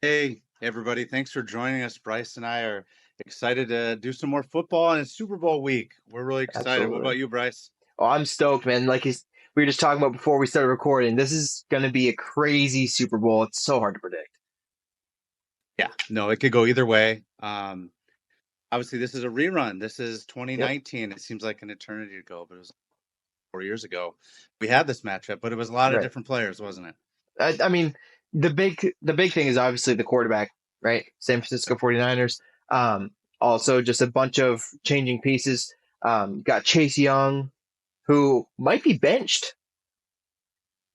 Hey, everybody. Thanks for joining us. Bryce and I are excited to do some more football, and it's Super Bowl week. We're really excited. What Absolutely. about you, Bryce? Oh, I'm stoked, man. We were just talking about before we started recording. This is going to be a crazy Super Bowl. It's so hard to predict. Yeah, no, it could go either way. Obviously, this is a rerun. This is Yep. 2019. It seems like an eternity ago, but it was 4 years ago. We had this matchup, but it was a lot of Right. different players, wasn't it? I mean, the big thing is obviously the quarterback, right? San Francisco 49ers. Um, Also just a bunch of changing pieces. Got Chase Young, who might be benched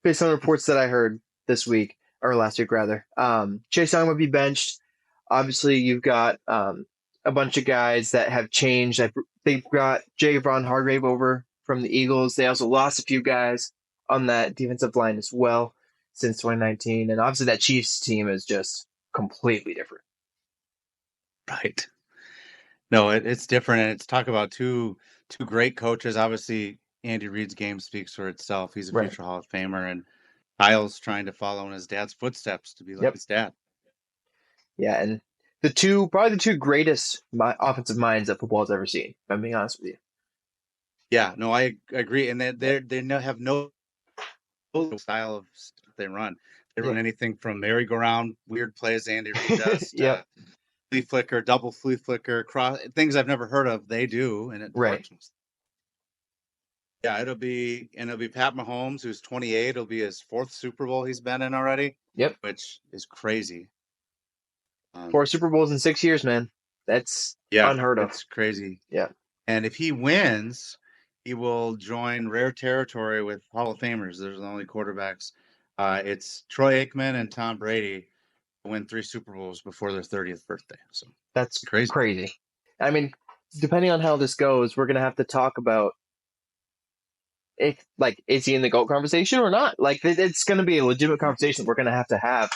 based on reports that I heard this week or last week rather. Chase Young would be benched. Obviously, you've got a bunch of guys that have changed. They've got Javon Hargrave over from the Eagles. They also lost a few guys on that defensive line as well since 2019, and obviously that Chiefs team is just completely different. Right. No, it's different, and it's talk about two great coaches. Obviously, Andy Reid's game speaks for itself. He's a Right. future Hall of Famer, and Kyle's trying to follow in his dad's footsteps to be like Yep. his dad. Yeah, and probably the two greatest offensive minds that football's ever seen. If I'm being honest with you. Yeah, no, I agree, and have no style of stuff they run. They run Yeah. anything from merry-go-round, weird plays Andy Reid does, Yep. to flea flicker, double flea flicker, cross things I've never heard of. They do, and it Right. works. Yeah, it'll be Pat Mahomes, who's 28. It'll be his fourth Super Bowl he's been in already, Yep. which is crazy. Four Um, Super Bowls in 6 years, man. That's yeah, unheard of. it's crazy. Yeah. And if he wins, he will join rare territory with Hall of Famers. There's only quarterbacks. It's Troy Aikman and Tom Brady who win three Super Bowls before their 30th birthday. So That's crazy. crazy. I mean, depending on how this goes, we're gonna have to talk about if is he in the GOAT conversation or not? It's gonna be a legitimate conversation we're gonna have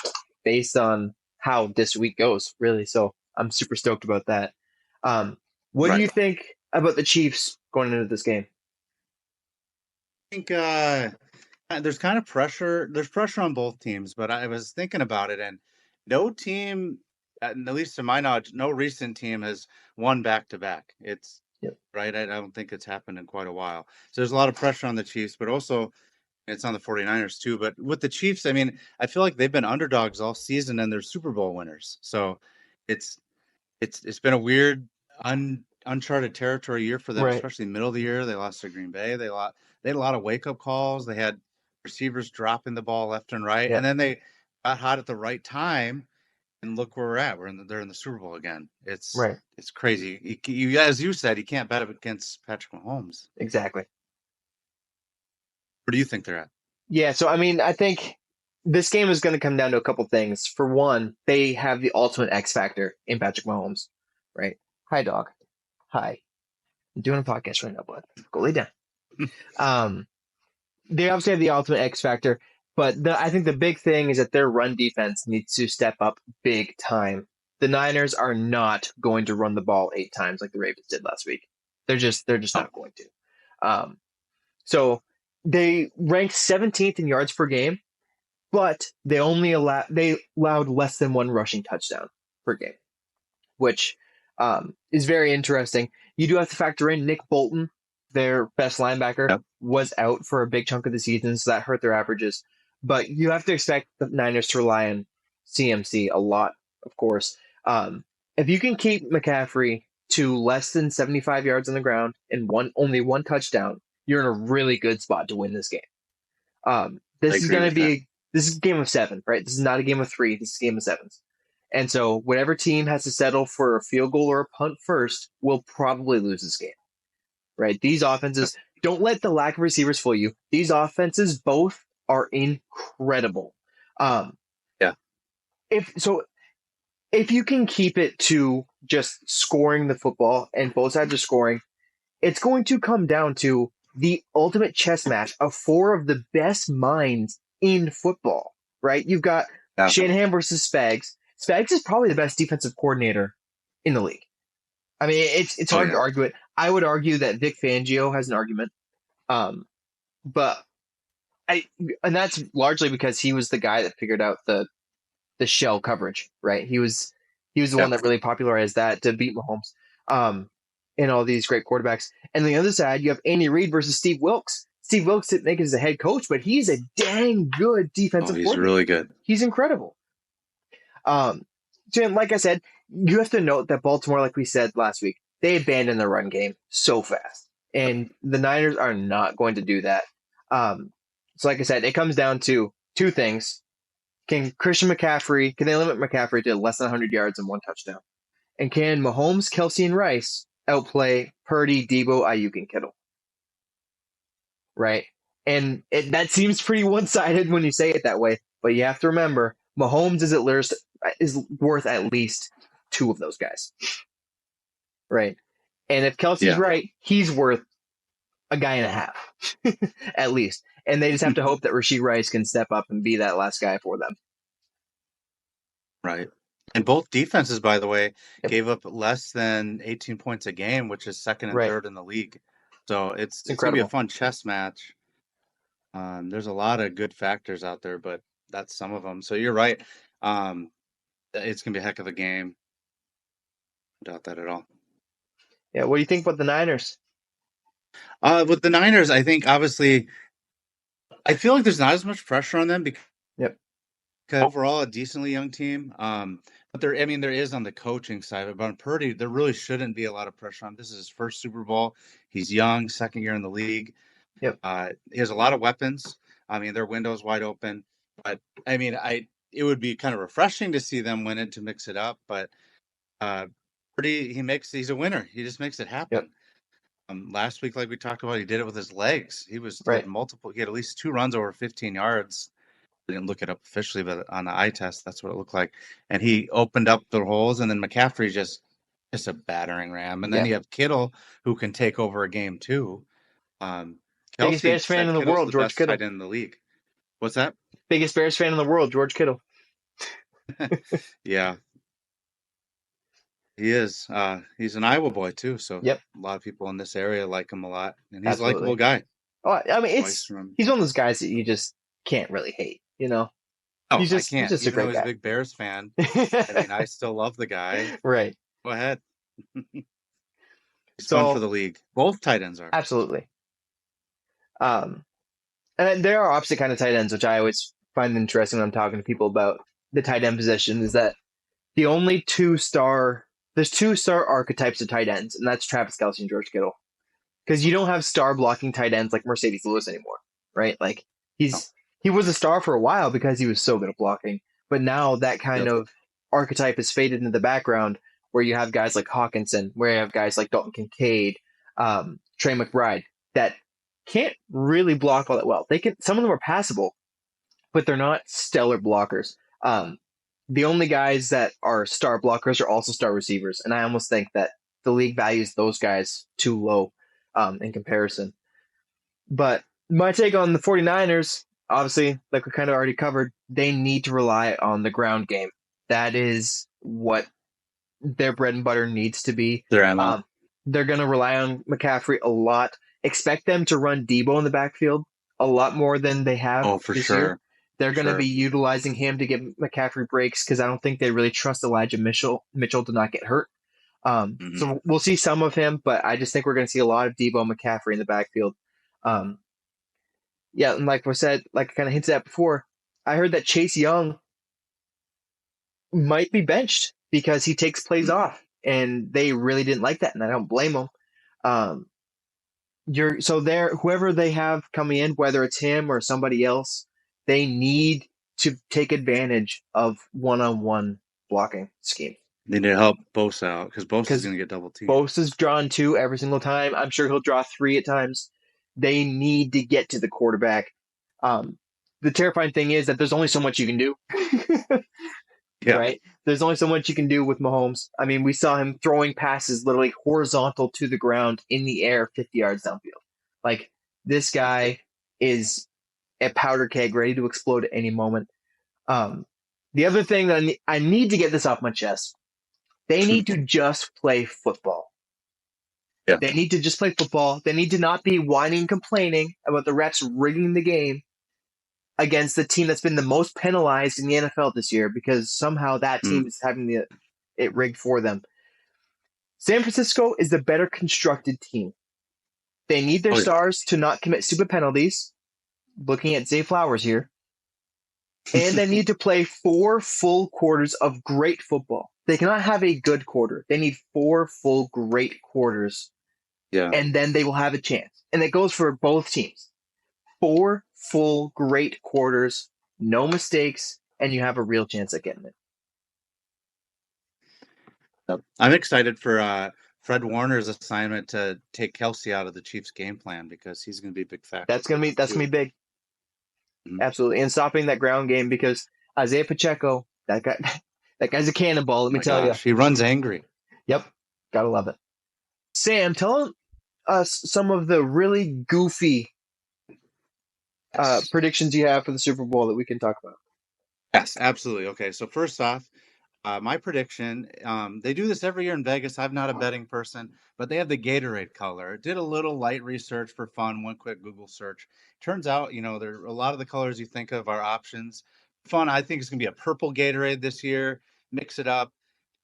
based on how this week goes, really. So I'm super stoked about that. Um, what do Right. you think about the Chiefs going into this game? I think there's kind of pressure. There's pressure on both teams, but I was thinking about it, and no team, at least to my knowledge, no recent team has won back to back. It's Yep. right. I don't think it's happened in quite a while. So there's a lot of pressure on the Chiefs, but also it's on the 49ers too. But with the Chiefs, I mean, I feel like they've been underdogs all season and they're Super Bowl winners. So it's it's been a weird uncharted territory year for them, Right. especially middle of the year. They lost to Green Bay. They had a lot of wake up calls. They had receivers dropping the ball left and right, and Yep. then they got hot at the right time. And look where we're at. They're in the Super Bowl again. Right. It's crazy. As you said, you can't bet against Patrick Mahomes. Exactly. Where do you think they're at? Yeah, so I mean, I think this game is going to come down to a couple things. For one, they have the ultimate X factor in Patrick Mahomes, right? Hi, dog. Hi. I'm doing a podcast right now, bud. Go lay down. Um, they obviously have the ultimate X factor, but I think the big thing is that their run defense needs to step up big time. The Niners are not going to run the ball 8 times like the Ravens did last week. They're just Oh, not going to. Um, so they ranked 17th in yards per game, but they allowed less than one rushing touchdown per game, which is very interesting. You do have to factor in Nick Bolton, their best linebacker, yep. was out for a big chunk of the season, so that hurt their averages. But you have to expect the Niners to rely on CMC a lot, of course. If you can keep McCaffrey to less than 75 yards on the ground and only one touchdown, you're in a really good spot to win this game. I This is agree going to with that. be this is a game of seven, right? This is not a game of three. This is a game of sevens. And so whatever team has to settle for a field goal or a punt first will probably lose this game, right? These offenses, don't let the lack of receivers fool you. These offenses both are incredible. Um, Yeah. if so, if you can keep it to just scoring the football and both sides are scoring, it's going to come down to the ultimate chess match of four of the best minds in football, right? You've got Yeah. Shanahan versus Spags. Spags is probably the best defensive coordinator in the league. I mean, it's Oh hard to yeah. argue it. I would argue that Vic Fangio has an argument, um, but I and that's largely because he was the guy that figured out the shell coverage, right? He was the Yeah. one that really popularized that to beat Mahomes, and all these great quarterbacks. And on the other side, you have Andy Reid versus Steve Wilkes. Steve Wilkes didn't make it as a head coach, but he's a dang good Oh, defensive he's coordinator. really good. He's incredible. Um, Jim, like I said, you have to note that Baltimore, like we said last week, they abandoned the run game so fast, and the Niners are not going to do that. So, like I said, it comes down to two things: can they limit McCaffrey to less than 100 yards and one touchdown? And can Mahomes, Kelsey, and Rice outplay Purdy, Debo, Ayuk, and Kittle? Right? And that seems pretty one-sided when you say it that way, but you have to remember Mahomes is worth at least two of those guys, right? And if Kelsey's Yeah. right, he's worth a guy and a half at least. And they just have to hope that Rashid Rice can step up and be that last guy for them. Right. And both defenses, by the way, Yep. gave up less than 18 points a game, which is second and Right. third in the league. So it's going to be a Incredible. fun chess match. There's a lot of good factors out there, but that's some of them. So you're right. It's going to be a heck of a game. I doubt that at all. Yeah. What do you think about the Niners? With the Niners, I think obviously, I feel like there's not as much pressure on them because Yep. overall a decently young team. But there is on the coaching side. But on Purdy, there really shouldn't be a lot of pressure on him. This is his first Super Bowl. He's young, second year in the league. Yep. He has a lot of weapons. Their window's wide open. But it would be kind of refreshing to see them win it to mix it up. But Purdy, he's a winner. He just makes it happen. Yep. Last week, like we talked about, he did it with his legs. He Right. had at least 2 runs over 15 yards. I didn't look it up officially, but on the eye test, that's what it looked like. And he opened up the holes, and then McCaffrey's just a battering ram. And then Yeah. you have Kittle, who can take over a game too. Biggest Kelsey Bears fan said in the Kittle's world, the George best Kittle. tight end in the league. What's that? Biggest Bears fan in the world, George Kittle. Yeah, he is. He's an Iowa boy too, so Yep. a lot of people in this area like him a lot, and he's Absolutely. a likable guy. Oh, he's one of those guys that you just can't really hate, Oh, He's I can't. he's just a Even though great he's a guy. big Bears fan, I still love the guy. Right. Go ahead. It's So, fun for the league. Both tight ends are. Absolutely. And there are opposite kind of tight ends, which I always find interesting when I'm talking to people about the tight end position, is that there's 2-star archetypes of tight ends, and that's Travis Kelce and George Kittle. Because you don't have star blocking tight ends like Mercedes Lewis anymore, right? Like he was a star for a while because he was so good at blocking, but now that kind of archetype has faded into the background, where you have guys like Hawkinson, where you have guys like Dalton Kincaid, Trey McBride, that can't really block all that well. Some of them are passable, but they're not stellar blockers. The only guys that are star blockers are also star receivers, and I almost think that the league values those guys too low in comparison. But my take on the 49ers, obviously, like we kind of already covered, they need to rely on the ground game. That is what their bread and butter needs to be. Their MO. They're going to rely on McCaffrey a lot. Expect them to run Debo in the backfield a lot more than they have this year. They're going to be utilizing him to give McCaffrey breaks because I don't think they really trust Elijah Mitchell to not get hurt. So we'll see some of him, but I just think we're going to see a lot of Debo and McCaffrey in the backfield. Yeah, and like I said, like I kind of hinted at before, I heard that Chase Young might be benched because he takes plays off, and they really didn't like that, and I don't blame them. Whoever they have coming in, whether it's him or somebody else, they need to take advantage of one-on-one blocking scheme. They need to help Bosa out because Bosa's going to get double teamed. Bosa's drawn 2 every single time. I'm sure he'll draw 3 at times. They need to get to the quarterback. The terrifying thing is that there's only so much you can do. Yeah. Right? There's only so much you can do with Mahomes. I mean, we saw him throwing passes literally horizontal to the ground in the air 50 yards downfield. Like, this guy is a powder keg ready to explode at any moment. The other thing that I need to get this off my chest, they need to just play football. Yeah. They need to just play football. They need to not be whining and complaining about the refs rigging the game. against the team that's been the most penalized in the NFL this year because somehow that Mm. team is having it rigged for them. San Francisco is the better constructed team. They need their Oh yeah. stars to not commit stupid penalties. Looking at Zay Flowers here. And they need to play 4 full quarters of great football. They cannot have a good quarter. They need 4 full great quarters, Yeah. and then they will have a chance. And it goes for both teams. 4 full great quarters, no mistakes, and you have a real chance at getting it. Yep. I'm excited for Fred Warner's assignment to take Kelsey out of the Chiefs' game plan because he's going to be a big factor That's gonna for be them that's gonna too. be big. Mhm. Absolutely. And stopping that ground game because Isaiah Pacheco, that guy that guy's a cannonball, let Oh me my tell you. gosh, he runs angry. Yep. Gotta love it. Sam, tell us some of the really goofy Yes. predictions you have for the Super Bowl that we can talk about. Yes, absolutely. Okay, so first off, my prediction, they do this every year in Vegas. I'm not a betting person, but they have the Gatorade color. Did a little light research for fun, one quick Google search. Turns out, there are a lot of the colors you think of are options. Fun, I think it's going to be a purple Gatorade this year. Mix it up.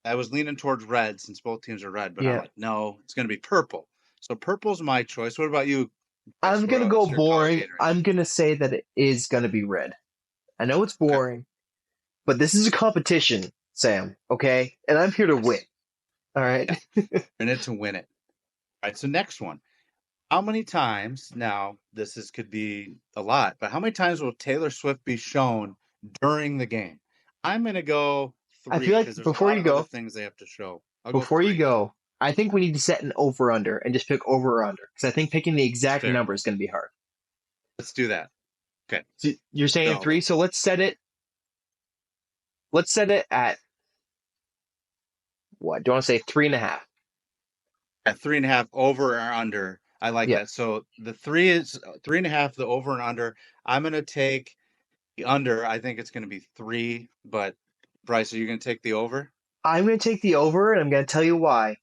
I was leaning towards red since both teams are red, but I'm Yeah. like, no, it's going to be purple. So purple's my choice. What about you, Bryce? I'm gonna go What's your color boring. Gatorade? I'm gonna say that it is gonna be red. I know it's Okay. boring, but this is a competition, Sam, okay? And I'm here to win. Yes. All right. Yeah. In it to win it. All right. So next one. How many times now, could be a lot, but how many times will Taylor Swift be shown during the game? I'm gonna go I three feel like because there's a lot of other things they have to show. I'll go before you three. go, I think we need to set an over under and just pick over or under because I think picking the It's exact fair. number is gonna be hard. Let's do that. Okay. So you're saying Go. 3, so let's set it. Let's set it at what? Do you want to say 3.5? At 3.5 over or under. I like Yeah. that. So the three is 3.5, the over and under. I'm gonna take the under. I think it's gonna be 3, but Bryce, are you gonna take the over? I'm gonna take the over, and I'm gonna tell you why.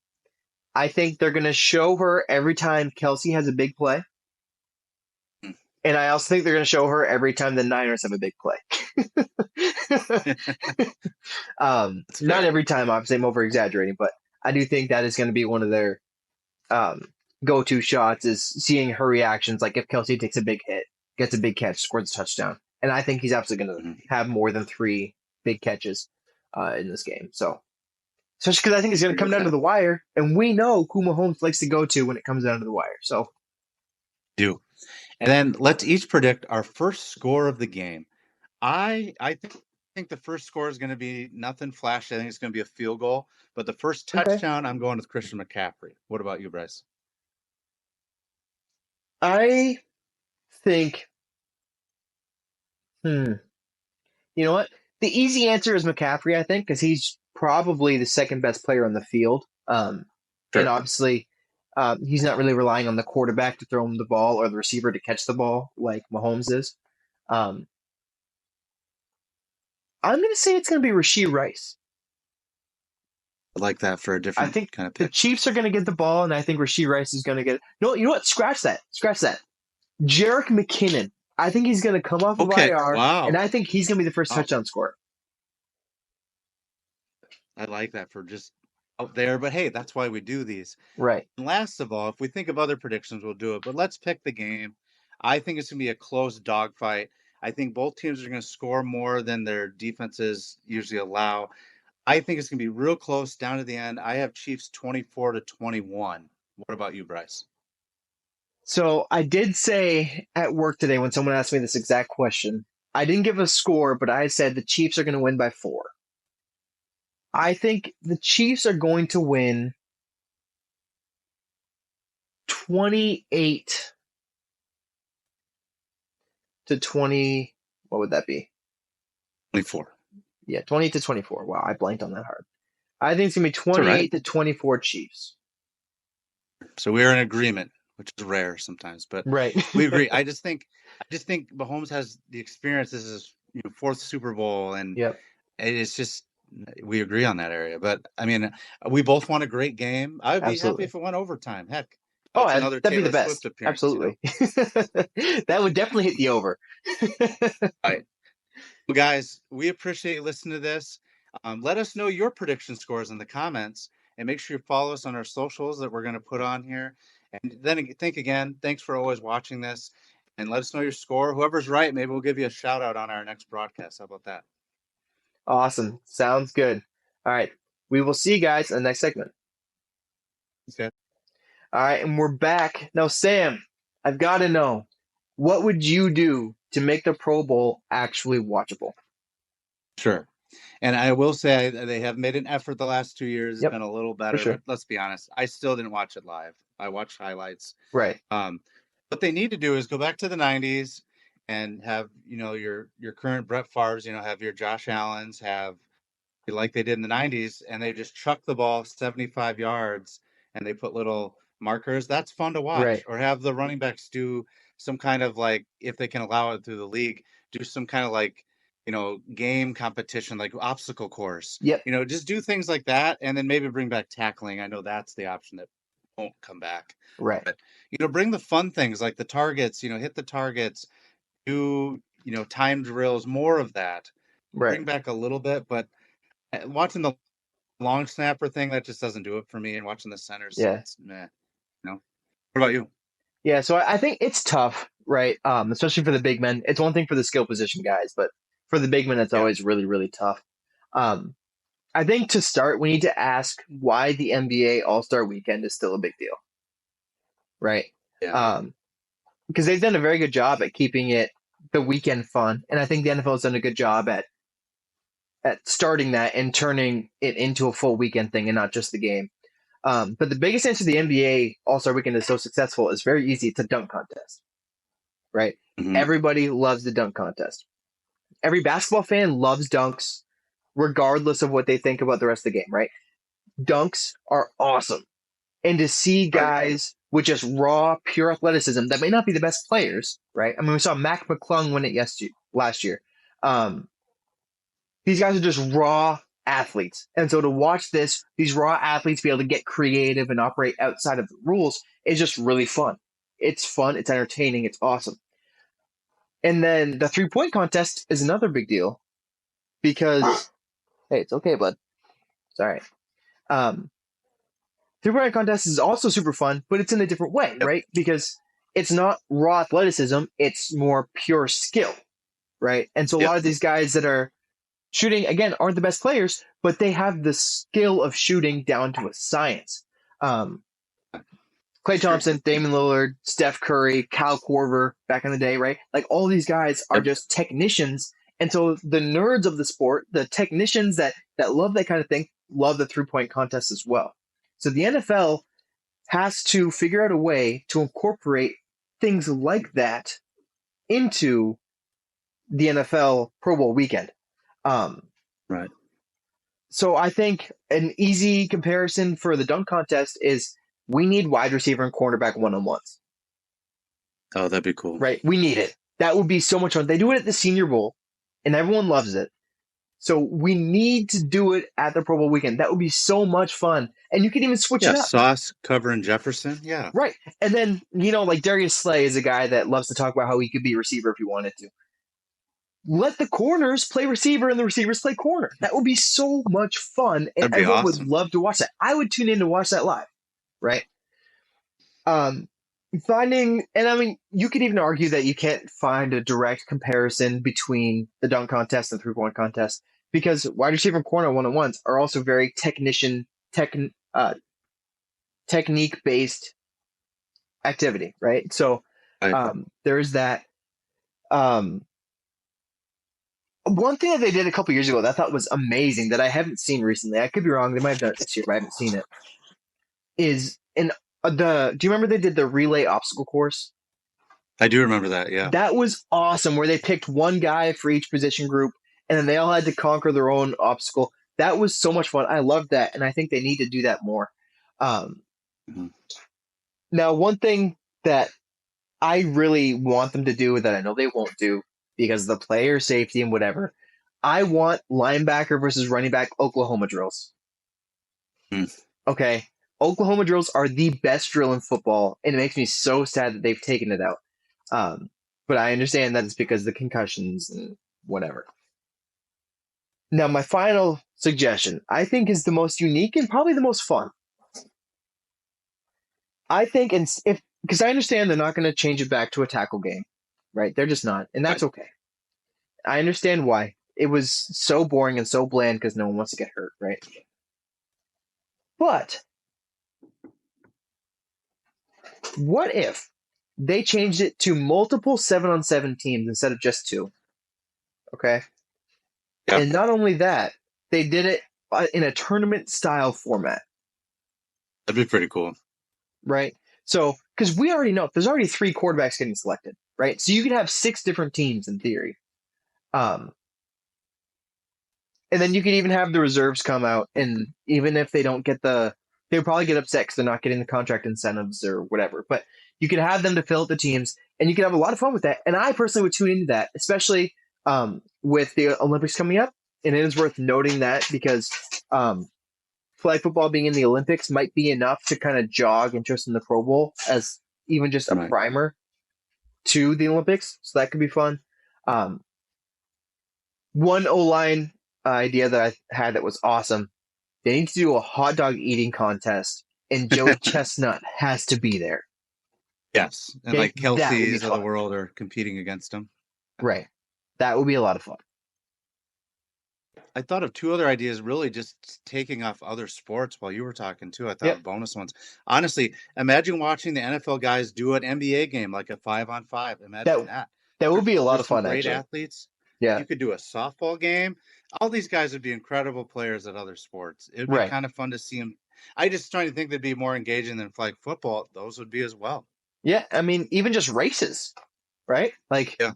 I think they're gonna show her every time Kelsey has a big play. Hmm. And I also think they're going to show her every time the Niners have a big play. That's Not fair. every time, obviously, I'm over exaggerating, but I do think that is going to be one of their um, go to shots is seeing her reactions. Like if Kelsey takes a big hit, gets a big catch, scores a touchdown. And I think he's absolutely going to Mhm. have more than 3 big catches in this game. So, especially because I think it's going to Agree come with down to that. the wire. And we know who Mahomes likes to go to when it comes down to the wire. So, Do. And then let's each predict our first score of the game. I think the first score is going to be nothing flashy. I think it's going to be a field goal. But the first okay. touchdown, I'm going with Christian McCaffrey. What about you, Bryce? I think, hmm. You know what? The easy answer is McCaffrey, I think, because he's probably the second best player on the field. And Sure. obviously, he's not really relying on the quarterback to throw him the ball or the receiver to catch the ball like Mahomes is. Um, I'm going to say it's going to be Rashee Rice. I like that for a I different think kind of the pick. Chiefs are going to get the ball, and I think Rashee Rice is going to get it. No, you know what? Scratch that. Scratch that. Jerick McKinnon. I think he's going to come off of Okay. IR, and Wow. I think he's going to be the first Wow. touchdown scorer. I like that for just out there. But hey, that's why we do these. Right. And last of all, if we think of other predictions, we'll do it. But let's pick the game. I think it's going to be a close dogfight. I think both teams are going to score more than their defenses usually allow. I think it's going to be real close down to the end. I have Chiefs 24-21. What about you, Bryce? So I did say at work today when someone asked me this exact question, I didn't give a score, but I said the Chiefs are going to win by 4. I think the Chiefs are going to win 28 to 20. What would that be? 24. Yeah, 20 to 24. Wow, I blanked on that hard. I think it's going to be It's all right. 28 to 24 Chiefs. So we're in agreement, which is rare sometimes, but Right. we agree. I just think Mahomes has the experience. This is fourth Super Bowl, and Yep, it's just we agree on that area. But I mean, we both want a great game. I would be happy absolutely. if it went overtime. Heck, Oh, Watch another that'd be the Taylor Swift best. appearance, you know? Absolutely. That would definitely hit the over. Right. Well, guys, we appreciate you listening to this. Let us know your prediction scores in the comments, and make sure you follow us on our socials that we're going to put on here. And then think again, thanks for always watching this, and let us know your score. Whoever's right, maybe we'll give you a shout out on our next broadcast. How about that? Awesome. Sounds good. All right. We will see you guys in the next segment. Okay. All right. And we're back. Now, Sam, I've got to know, what would you do to make the Pro Bowl actually watchable? Sure. And I will say they have made an effort the last 2 years. It's Yep, been a little for better, sure. but let's be honest, I still didn't watch it live. I watched highlights. Right. Um, what they need to do is go back to the '90s and have your current Brett Favre's, have your Josh Allen's, have like they did in the '90s, and they just chuck the ball 75 yards and they put little markers. That's fun to watch. Right. Or have the running backs do some kind of like, if they can allow it through the league, do some kind of like game competition, like obstacle course. Yep. Just do things like that, and then maybe bring back tackling. I know that's the option that won't come back, Right. but bring the fun things like the targets. Hit the targets, do time drills, more of that. Right. Bring back a little bit, but watching the long snapper thing, that just doesn't do it for me. And watching the centers, Yeah. it's meh. What about you? Yeah. So I think it's tough, right? Especially for the big men. It's one thing for the skill position guys, but for the big men, it's Yeah. always really, really tough. I think to start, we need to ask why the NBA All-Star Weekend is still a big deal, right? Yeah. Because they've done a very good job at keeping it the weekend fun, and I think the NFL has done a good job at starting that and turning it into a full weekend thing and not just the game. But the biggest answer the NBA All-Star Weekend is so successful is very easy. It's a dunk contest, right? Mhm. Everybody loves the dunk contest. Every basketball fan loves dunks, regardless of what they think about the rest of the game, right? Dunks are awesome. And to see Right. guys with just raw, pure athleticism that may not be the best players, right? I mean, we saw Mac McClung win it last year. These guys are just raw athletes. And so to watch these raw athletes be able to get creative and operate outside of the rules is just really fun. It's fun. It's entertaining. It's awesome. And then the 3-point contest is another big deal because, hey, it's okay, bud. It's all right. 3-point contest is also super fun, but it's in a different way, Yep. right? Because it's not raw athleticism, it's more pure skill, right? And so a lot of these guys that are shooting, again, aren't the best players, but they have the skill of shooting down to a science. Klay Thompson, Damon Lillard, Steph Curry, Kyle Korver back in the day, right? Like all these guys are just technicians. And so the nerds of the sport, the technicians that love that kind of thing, love the 3-point contest as well. So the NFL has to figure out a way to incorporate things like that into the NFL Pro Bowl weekend. Right. So I think an easy comparison for the dunk contest is we need wide receiver and cornerback one-on-ones. Oh, that'd be cool. Right? We need it. That would be so much fun. They do it at the Senior Bowl, and everyone loves it. So we need to do it at the Pro Bowl weekend. That would be so much fun. And you can even switch it up. Sauce covering Jefferson. Yeah. Right. And then, like Darius Slay is a guy that loves to talk about how he could be receiver if he wanted to. Let the corners play receiver and the receivers play corner. That would be so much fun. And everyone would love to watch that. I would tune in to watch that live. Right. You could even argue that you can't find a direct comparison between the dunk contest and the 3-point contest because wide receiver and corner one-on-ones are also very technique-based activity, right? So there's that. One thing that they did a couple years ago that I thought was amazing that I haven't seen recently, I could be wrong, they might have done it this year, but I haven't seen it, is do you remember they did the relay obstacle course? I do remember that, yeah. That was awesome, where they picked one guy for each position group, and then they all had to conquer their own obstacle. That was so much fun. I loved that, and I think they need to do that more. Now, one thing that I really want them to do that I know they won't do because of the player safety and whatever, I want linebacker versus running back Oklahoma drills. Okay. Oklahoma drills are the best drill in football, and it makes me so sad that they've taken it out. But I understand that it's because of the concussions and whatever. Now, my final suggestion, I think, is the most unique and probably the most fun. I think, if because I understand they're not going to change it back to a tackle game, right? They're just not, and that's Right. okay. I understand why. It was so boring and so bland because no one wants to get hurt, right? But what if they changed it to multiple 7-on-7 teams instead of just two? Okay. Yeah. And not only that, they did it in a tournament style format, That'd be pretty cool. right? So, because we already know there's already 3 quarterbacks getting selected, right? So you could have 6 different teams in theory. Um, and then you could even have the reserves come out, and even if they don't get they'll probably get upset because they're not getting the contract incentives or whatever. But you could have them to fill out the teams, and you could have a lot of fun with that. And I personally would tune into that, especially with the Olympics coming up. And it is worth noting that because flag football being in the Olympics might be enough to kind of jog interest in the Pro Bowl as even just a Right. primer to the Olympics. So that could be fun. One O-line idea that I had that was awesome. They need to do a hot dog eating contest, and Joey Chestnut has to be there. Yes. And Okay? like That would be Kelsey's of the fun. world are competing against them. Right. That would be a lot of fun. I thought of 2 other ideas, really just taking off other sports while you were talking too. I thought Yep. of bonus ones. Honestly, imagine watching the NFL guys do an NBA game, like a 5-on-5. Imagine That that. that would be a lot There's of some fun, great actually. athletes. Yeah. You could do a softball game. All these guys would be incredible players at other sports. It would be Right. kind of fun to see them. I just trying to think they'd be more engaging than flag football. Those would be as well. Yeah. I mean, even just races, right? Like Yeah.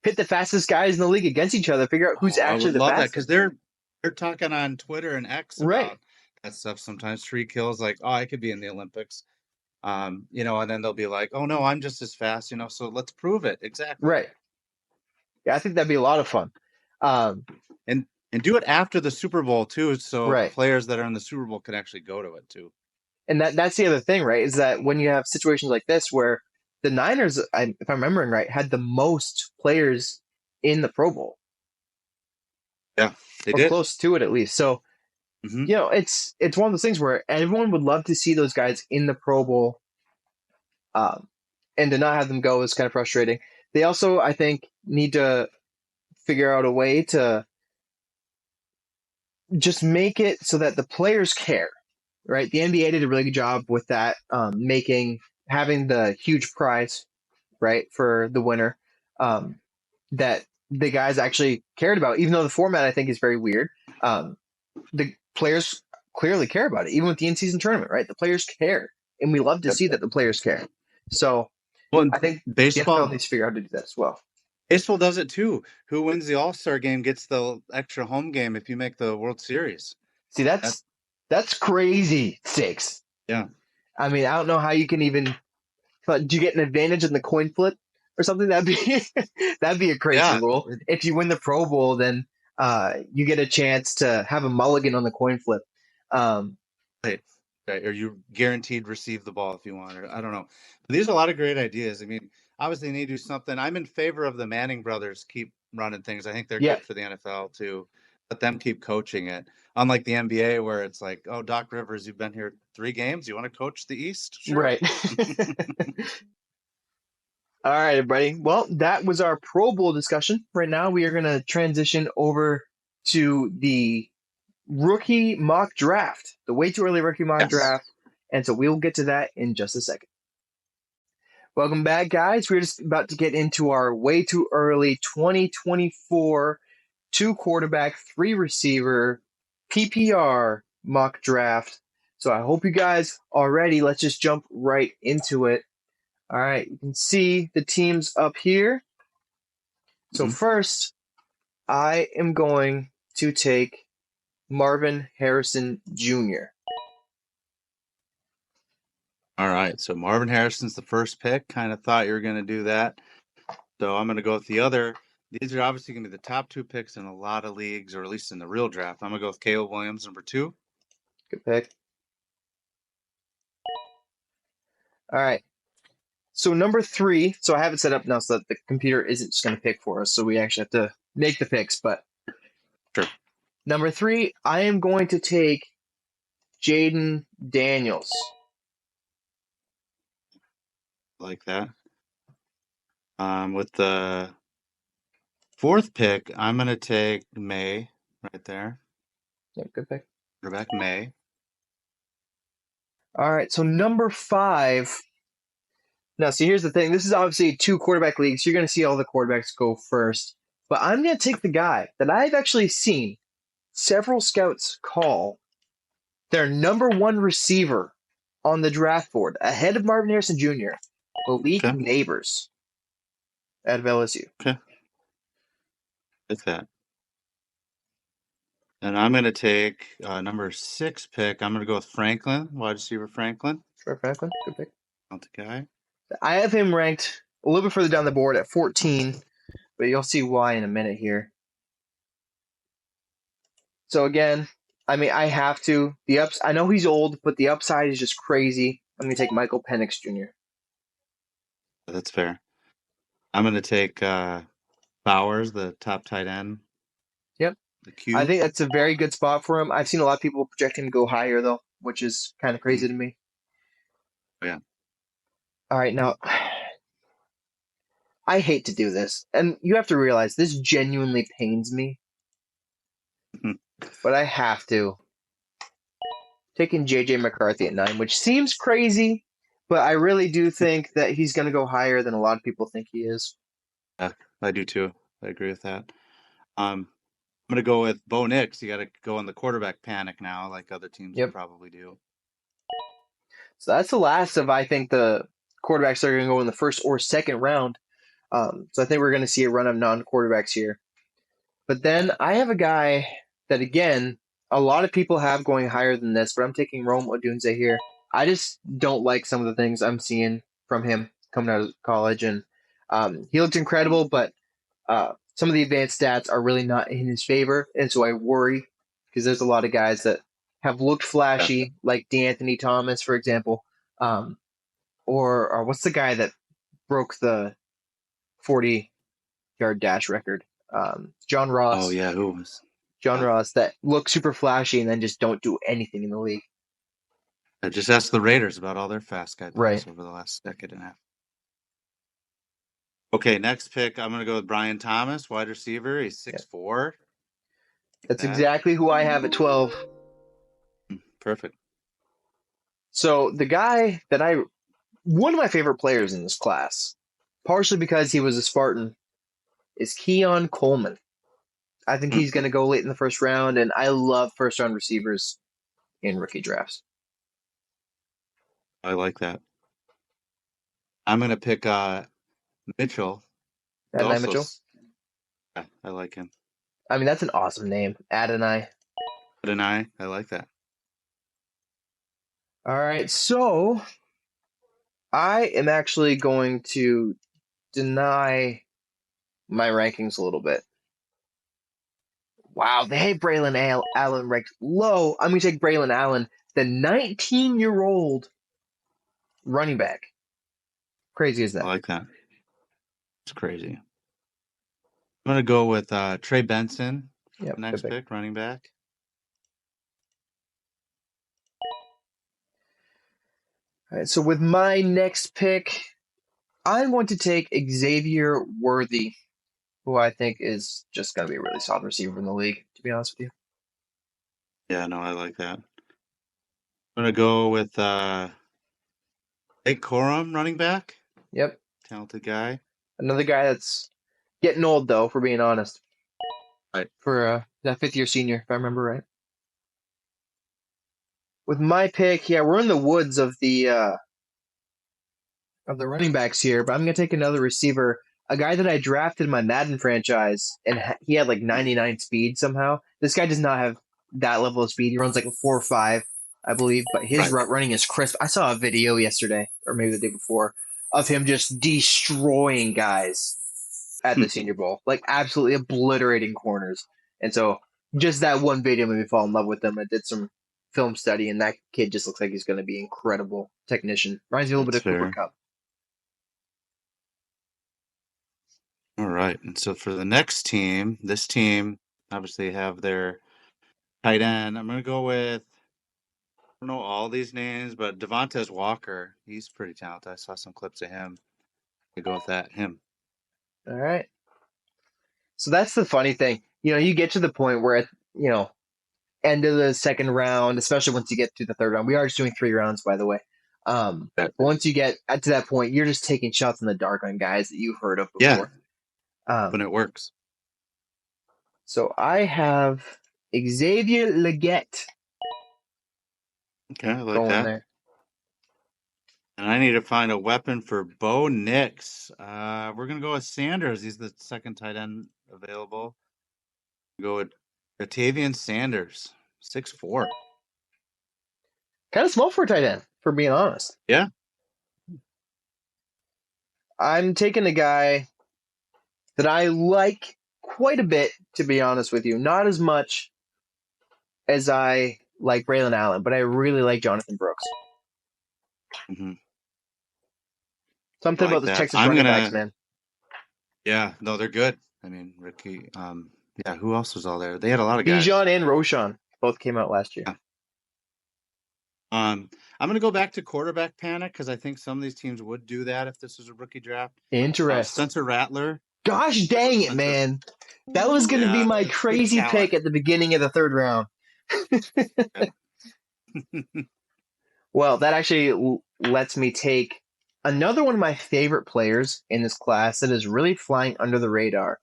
pit the fastest guys in the league against each other, figure out who's Oh, I actually would the love that because fastest. they're talking on Twitter and X Right. about that stuff sometimes. Free kills, like, oh, I could be in the Olympics. And then they'll be like, oh no, I'm just as fast, so let's prove it. Exactly. Right. Yeah, I think that'd be a lot of fun. Um, And do it after the Super Bowl too, so right. players that are in the Super Bowl can actually go to it too. And that's the other thing, right? Is that when you have situations like this where the Niners, if I'm remembering right, had the most players in the Pro Bowl Yeah, they or did. close to it at least. So Hmm. it's one of those things where everyone would love to see those guys in the Pro Bowl, um, and to not have them go is kind of frustrating. They also, I think, need to figure out a way to just make it so that the players care, right? The NBA did a really good job with that, having the huge prize, right, for the winner, that the guys actually cared about, even though the format I think is very weird. The players clearly care about it, even with the in-season tournament, right? The players care, and we love to Yep. see that the players care. So Well, I think the NFL baseball needs to figure out how to do that as well. baseball does it too. Who wins the All-Star game gets the extra home game if you make the World Series. See, That that's crazy stakes. yeah. I mean, I don't know how you can even. But do you get an advantage in the coin flip or something? That'd be that'd be a crazy Yeah. rule. If you win the Pro Bowl, then you get a chance to have a mulligan on the coin flip. Um, Right. Right. Or you guaranteed receive the ball if you want, or I don't know. But these are a lot of great ideas. I mean, obviously they need to do something. I'm in favor of the Manning brothers keep running things. I think they're yeah, good for the NFL too. Let them keep coaching it. Unlike the NBA where it's like, oh, Doc Rivers, you've been here 3 games. You want to coach the East? Sure. right. All right, everybody. Well, that was our Pro Bowl discussion. Right now, we are going to transition over to the rookie mock draft, the way too early rookie mock Yes. draft. And so we'll get to that in just a second. Welcome back, guys. We're just about to get into our way too early 2024 2 quarterback, 3 receiver PPR mock draft. So I hope you guys are ready. Let's just jump right into it. All right, you can see the teams up here. So Mhm. first, I am going to take Marvin Harrison Jr. All right. So Marvin Harrison's the first pick. Kind of thought you were going to do that. So I'm going to go with the other. These are obviously going to be the top 2 picks in a lot of leagues, or at least in the real draft. I'm going to go with Caleb Williams, number 2. Good pick. All right. So number 3. So I have it set up now so that the computer isn't just going to pick for us. So we actually have to make the picks. But Sure. number 3, I am going to take Jaden Daniels. Like that. With the 4th pick, I'm going to take May right there. Yeah, good pick. Quarterback May. All right. So number 5. Now, see, here's the thing. This is obviously 2 quarterback leagues. You're going to see all the quarterbacks go first. But I'm going to take the guy that I've actually seen several scouts call their number 1 receiver on the draft board, ahead of Marvin Harrison Jr., Malik Okay. Neighbors out of LSU. Okay. Like that. And I'm going to take number 6 pick. I'm going to go with Franklin, wide receiver Franklin. Troy Franklin, good pick. Not the guy. I have him ranked a little bit further down the board at 14, but you'll see why in a minute here. So again, I mean, I have to. I know he's old, but the upside is just crazy. I'm going to take Michael Penix Jr. That's fair. I'm going to take Bowers, the top tight end. Yep. The Q. I think that's a very good spot for him. I've seen a lot of people project him to go higher, though, which is kind of crazy to me. Yeah. All right, now, I hate to do this, and you have to realize this genuinely pains me, but I have to. Taking J.J. McCarthy at 9, which seems crazy, but I really do think that he's going to go higher than a lot of people think he is. Yeah, I do too. I agree with that. I'm going to go with Bo Nix. You got to go on the quarterback panic now, like other teams will probably do. So that's the last of, I think, the quarterbacks that are going to go in the first or second round. So I think we're going to see a run of non-quarterbacks here. But then I have a guy that, again, a lot of people have going higher than this, but I'm taking Rome Odunze here. I just don't like some of the things I'm seeing from him coming out of college. And he looked incredible, but some of the advanced stats are really not in his favor. And so I worry because there's a lot of guys that have looked flashy, like D'Anthony Thomas, for example. Or what's the guy that broke the 40-yard dash record? John Ross. Oh, yeah. Who was? John Ross that look super flashy and then just don't do anything in the league. I just asked the Raiders about all their fast guy plays Right. over the last decade and a half. Okay, next pick. I'm going to go with Brian Thomas, wide receiver. He's 6'4". That's exactly who I have at 12. Perfect. So the guy that one of my favorite players in this class, partially because he was a Spartan, is Keon Coleman. I think he's going to go late in the first round, and I love first-round receivers in rookie drafts. I like that. I'm going to pick Mitchell. Adonai Mitchell? Yeah, I like him. I mean, that's an awesome name. Adonai. Adonai, I like that. All right, so I am actually going to deny my rankings a little bit. Wow, they have Braylon Allen ranked low. I'm going to take Braylon Allen, the 19-year-old running back. Crazy is that? I like that. It's crazy. I'm going to go with Trey Benson. Next pick, running back. All right, so with my next pick, I'm going to take Xavier Worthy, who I think is just going to be a really solid receiver in the league, to be honest with you. Yeah, no, I like that. I'm going to go with Jake Corum, running back. Yep. Talented guy. Another guy that's getting old, though, for being honest. Right. For that fifth-year senior, if I remember right. With my pick, yeah, we're in the woods of the running backs here, but I'm going to take another receiver, a guy that I drafted in my Madden franchise, and he had like 99 speed somehow. This guy does not have that level of speed. He runs like a 4.5, I believe, but his route running is crisp. I saw a video yesterday, or maybe the day before, of him just destroying guys at the Senior Bowl, like absolutely obliterating corners. And so just that one video made me fall in love with him. I did some film study, and that kid just looks like he's going to be an incredible technician. Reminds me a little bit That's of Cooper fair. Cup. All right. And so for the next team, this team obviously have their tight end. I'm going to go with, I don't know all these names, but Devontae Walker. He's pretty talented. I saw some clips of him. I go with him. All right. So that's the funny thing. You get to the point where, end of the second round, especially once you get to the third round. We are just doing 3 rounds, by the way. Once you get to that point, you're just taking shots in the dark on guys that you've heard of Yeah, before. when it works. So I have Xavier Leggett Okay, I like going that. there. And I need to find a weapon for Bo Nix. We're going to go with Sanders. He's the second tight end available. Go with Batavian Sanders, 6'4". Kind of small for a tight end, for being honest. Yeah. I'm taking a guy that I like quite a bit, to be honest with you. Not as much as I like Braylon Allen, but I really like Jonathan Brooks. Mm-hmm. Something I like about the that. Texas I'm running gonna. backs, man. Yeah, no, they're good. I mean, Ricky. Yeah, who else was all there? They had a lot of guys. Bijan and Roshan both came out last year. Yeah. I'm gonna go back to quarterback panic because I think some of these teams would do that if this was a rookie draft. Interesting. Spencer Rattler. Gosh dang it, man. That was going to be my crazy pick at the beginning of the third round. Well, that actually lets me take another one of my favorite players in this class that is really flying under the radar.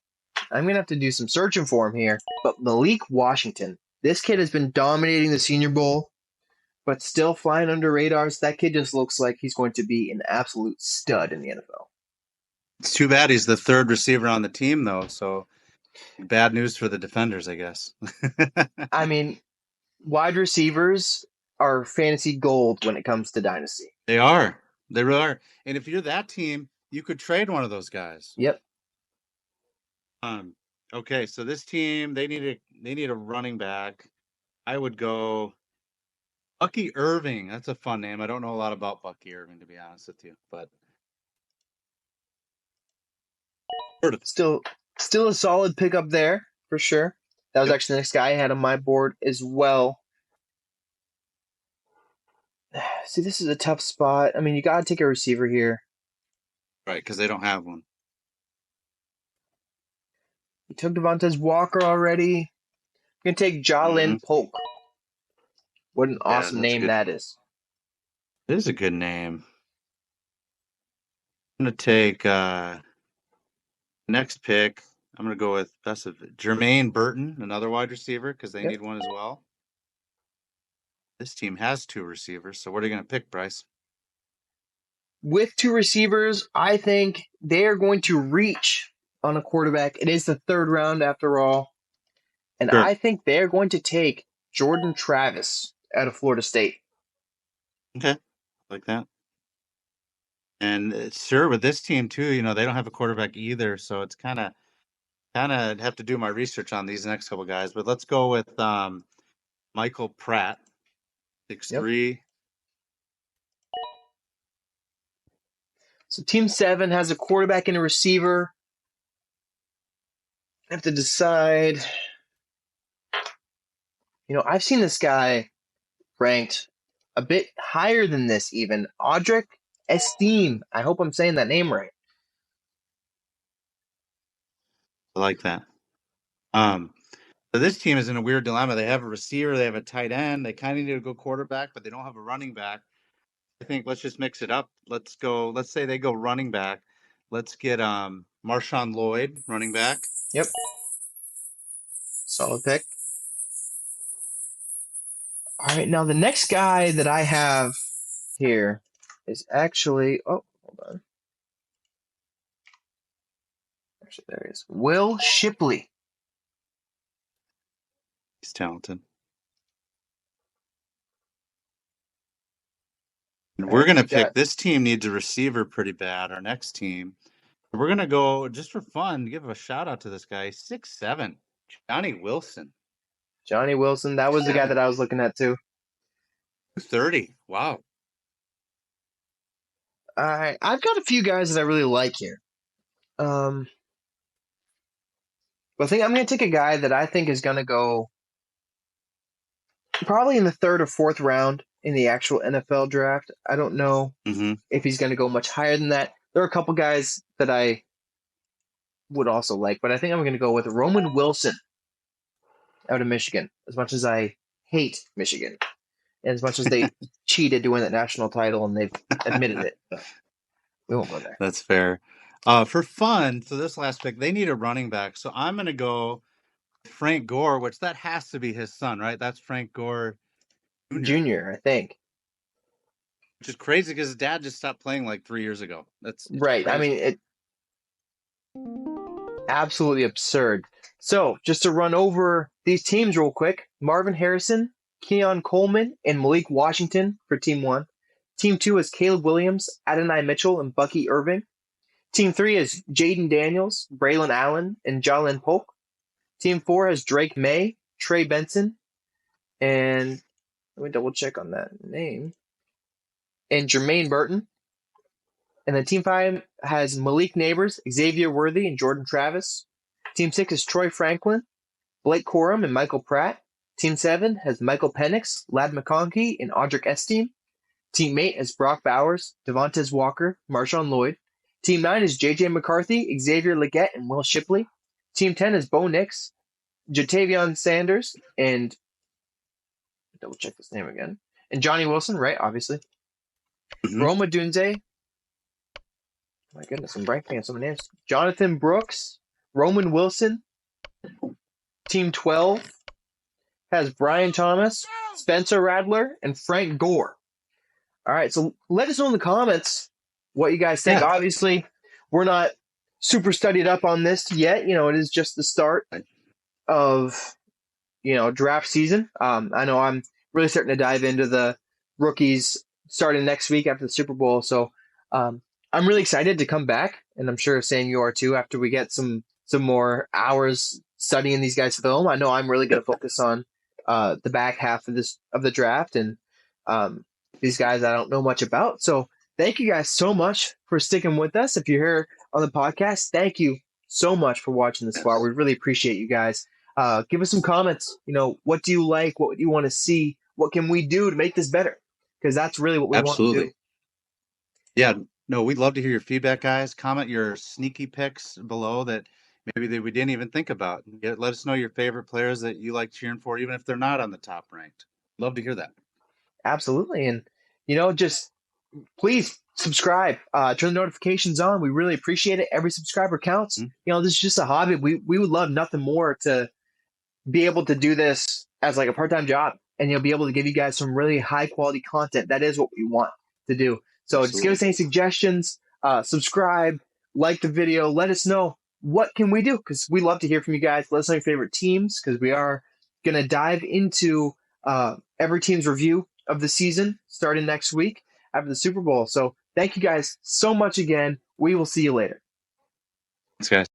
I'm going to have to do some searching for him here. But Malik Washington. This kid has been dominating the Senior Bowl, but still flying under radars. That kid just looks like he's going to be an absolute stud in the NFL. It's too bad he's the third receiver on the team, though. So bad news for the defenders, I guess. I mean, wide receivers are fantasy gold when it comes to dynasty. They are. They really are. And if you're that team, you could trade one of those guys. Yep. Okay, so this team, they need a running back. I would go Bucky Irving. That's a fun name. I don't know a lot about Bucky Irving, to be honest with you, but still a solid pickup there for sure. That was actually the next guy I had on my board as well. See, this is a tough spot. I mean, you got to take a receiver here. Right, because they don't have one. You took Devontae Walker already. You can take Jalen Polk. What an awesome name that is. It is a good name. I'm going to take next pick. I'm going to go with Jermaine Burton, another wide receiver, because they need one as well. This team has 2 receivers, so what are you going to pick, Bryce? With 2 receivers, I think they are going to reach on a quarterback. It is the third round after all. And I think they're going to take Jordan Travis out of Florida State. Okay, like that. And sure, with this team too, they don't have a quarterback either, so it's kind of have to do my research on these next couple guys. But let's go with Michael Pratt, 6'3". So Team 7 has a quarterback and a receiver. I have to decide. I've seen this guy ranked a bit higher than this even. Audric Esteem. I hope I'm saying that name right. I like that. So this team is in a weird dilemma. They have a receiver, they have a tight end. They kind of need to go quarterback, but they don't have a running back. I think let's just mix it up. Let's say they go running back. Let's get Marshawn Lloyd, running back. Yep. Solid pick. All right, now the next guy that I have here is actually hold on. Actually, there he is. Will Shipley. He's talented. And we're going to pick, this team needs a receiver pretty bad, our next team. We're going to go, just for fun, give a shout out to this guy, 6'7", Johnny Wilson. Johnny Wilson, that was the guy that I was looking at too. 30. Wow. All right, I've got a few guys that I really like here. But I think I'm going to take a guy that I think is going to go probably in the third or fourth round in the actual NFL draft. I don't know Hmm. if he's going to go much higher than that. There are a couple guys that I would also like, but I think I'm going to go with Roman Wilson out of Michigan. As much as I hate Michigan, and as much as they cheated to win that national title, and they've admitted it, but we won't go there. That's fair. For fun, so this last pick, they need a running back. So I'm going to go Frank Gore, which that has to be his son, right? That's Frank Gore Jr., Junior, I think. which is crazy because his dad just stopped playing like 3 years ago. It's Right. I crazy. mean, it absolutely absurd. So, just to run over these teams real quick: Marvin Harrison, Keon Coleman, and Malik Washington for Team 1. Team 2 is Caleb Williams, Adonai Mitchell, and Bucky Irving. Team 3 is Jaden Daniels, Braylon Allen, and Jalen Polk. Team 4 has Drake May, Trey Benson, and let me double check on that name, and Jermaine Burton. And then Team 5 has Malik Neighbors, Xavier Worthy, and Jordan Travis. Team 6 is Troy Franklin, Blake Corum, and Michael Pratt. Team 7 has Michael Penix, Lad McConkey, and Audric Esteen. Team 8 is Brock Bowers, Devontae Walker, Marshawn Lloyd. Team 9 is J.J. McCarthy, Xavier Legette, and Will Shipley. Team 10 is Bo Nix, Jatavion Sanders, and double check this name again, and Johnny Wilson, right, obviously. Mhm. Roma Dunze, my goodness, I'm blanking on some names. Jonathan Brooks, Roman Wilson. Team 12 has Brian Thomas, Spencer Radler, and Frank Gore. All right, so let us know in the comments what you guys think. Yeah. Obviously, we're not super studied up on this yet. It is just the start of, draft season. I know I'm really starting to dive into the rookies starting next week after the Super Bowl. So I'm really excited to come back, and I'm sure Sam, you are too, after we get some more hours studying these guys' film. I know I'm really going to focus on the back half of the draft, and these guys I don't know much about. So thank you guys so much for sticking with us. If you're here on the podcast, thank you so much for watching this far. We really appreciate you guys. Give us some comments. What do you like? What do you want to see? What can we do to make this better? Because that's really what we want to do. Absolutely. Yeah, no, we'd love to hear your feedback, guys. Comment your sneaky picks below that maybe that we didn't even think about. Let us know your favorite players that you like cheering for, even if they're not on the top ranked. Love to hear that. Absolutely. And, just please subscribe, turn the notifications on. We really appreciate it. Every subscriber counts. Mhm. This is just a hobby. We would love nothing more to be able to do this as like a part-time job, and be able to give you guys some really high quality content. That is what we want to do. So just give Absolutely. us any suggestions, subscribe, like the video, let us know what can we do, because we love to hear from you guys. Let us know your favorite teams, because we are going to dive into every team's review of the season starting next week after the Super Bowl. So thank you guys so much again. We will see you later. Thanks, guys.